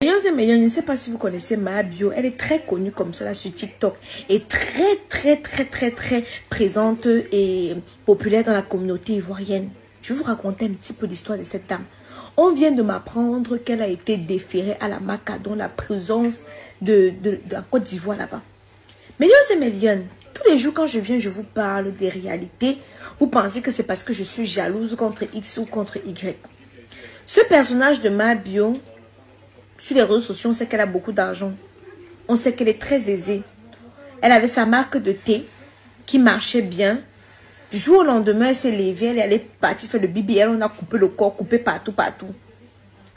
Je ne sais pas si vous connaissez Maya Bio. Elle est très connue comme ça là, sur TikTok. Et très présente et populaire dans la communauté ivoirienne. Je vais vous raconter un petit peu l'histoire de cette dame. On vient de m'apprendre qu'elle a été déférée à la Macadon, la présence de la Côte d'Ivoire là-bas. Millions, tous les jours quand je viens, je vous parle des réalités. Vous pensez que c'est parce que je suis jalouse contre X ou contre Y. Ce personnage de Maya Bio, sur les réseaux sociaux, on sait qu'elle a beaucoup d'argent. On sait qu'elle est très aisée. Elle avait sa marque de thé qui marchait bien. Du jour au lendemain, elle s'est levée, elle est allée partir faire le BBL, on a coupé le corps, coupé partout.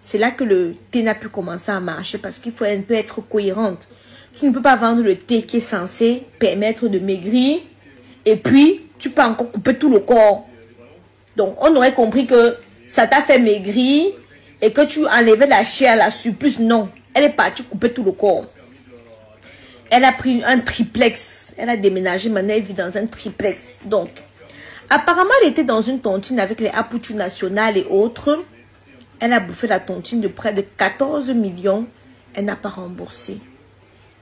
C'est là que le thé n'a pu commencer à marcher parce qu'il faut un peu être cohérente. Tu ne peux pas vendre le thé qui est censé permettre de maigrir et puis tu peux encore couper tout le corps. Donc, on aurait compris que ça t'a fait maigrir et que tu enlevais la chair, la surplus. Non, elle est partie couper tout le corps. Elle a pris un triplex. Elle a déménagé, maintenant elle vit dans un triplex. Donc, apparemment, elle était dans une tontine avec les Aputu nationales et autres. Elle a bouffé la tontine de près de 14 millions. Elle n'a pas remboursé.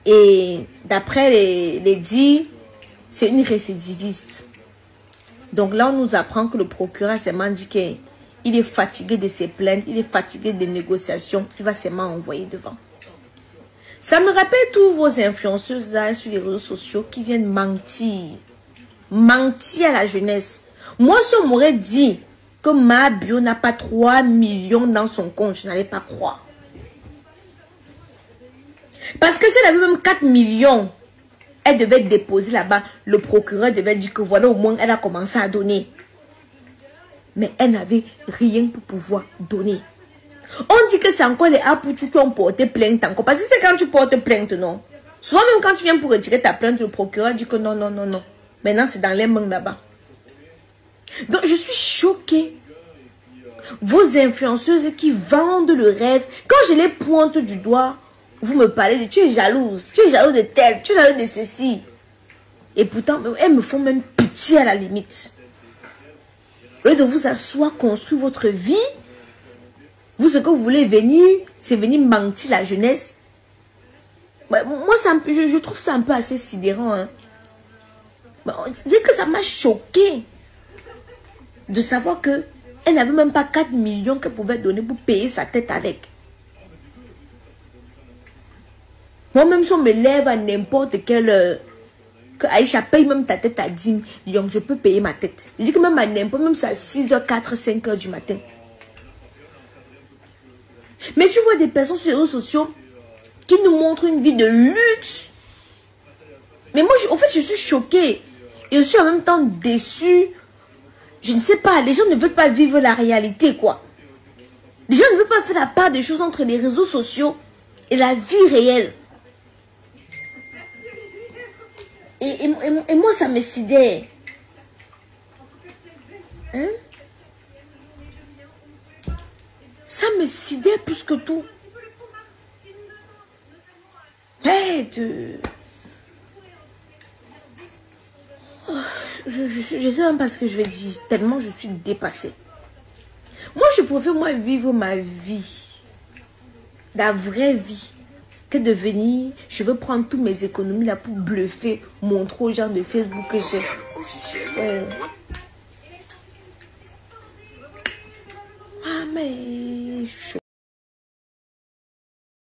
Et d'après les dires, c'est une récidiviste. Donc là, on nous apprend que le procureur s'est dit qu'il est fatigué de ses plaintes, il est fatigué des négociations, il va seulement envoyer devant. Ça me rappelle tous vos influenceuses là, sur les réseaux sociaux qui viennent mentir. Mentir à la jeunesse. Moi, si on m'aurait dit que Maya Bio n'a pas 3 millions dans son compte, je n'allais pas croire. Parce que si elle avait même 4 millions, elle devait déposer là-bas. Le procureur devait dire que voilà, au moins, elle a commencé à donner. Mais elle n'avait rien pour pouvoir donner. On dit que c'est encore les Aputu qui ont porté plainte encore. Parce que c'est quand tu portes plainte, non. Souvent même quand tu viens pour retirer ta plainte, le procureur dit que non. Maintenant, c'est dans les mains là-bas. Donc, je suis choquée. Vos influenceuses qui vendent le rêve. Quand je les pointe du doigt, vous me parlez de tu es jalouse de tel, tu es jalouse de ceci. Et pourtant, elles me font même pitié à la limite. Au lieu de vous asseoir, construire votre vie, vous, ce que vous voulez venir, c'est venir mentir la jeunesse. Moi, je trouve ça un peu assez sidérant. Hein. Je dis que ça m'a choqué de savoir que elle n'avait même pas 4 millions qu'elle pouvait donner pour payer sa tête avec. Moi-même, si on me lève à n'importe quelle heure, que Aïcha paye même ta tête à 10 millions, je peux payer ma tête. Je dis que même à n'importe, même c'est à 6h, 4h, 5h du matin. Mais tu vois des personnes sur les réseaux sociaux qui nous montrent une vie de luxe. Mais moi, en fait, je suis choquée. Et je suis en même temps déçue. Je ne sais pas, les gens ne veulent pas vivre la réalité, quoi. Les gens ne veulent pas faire la part des choses entre les réseaux sociaux et la vie réelle. Et moi, ça me sidère. Hein? Ça me sidère plus que tout. Hey, je sais même pas ce que je vais dire. Tellement je suis dépassée. Moi, je préfère moi vivre ma vie. La vraie vie. Que de venir, je veux prendre toutes mes économies là pour bluffer, montrer aux gens de Facebook que j'ai.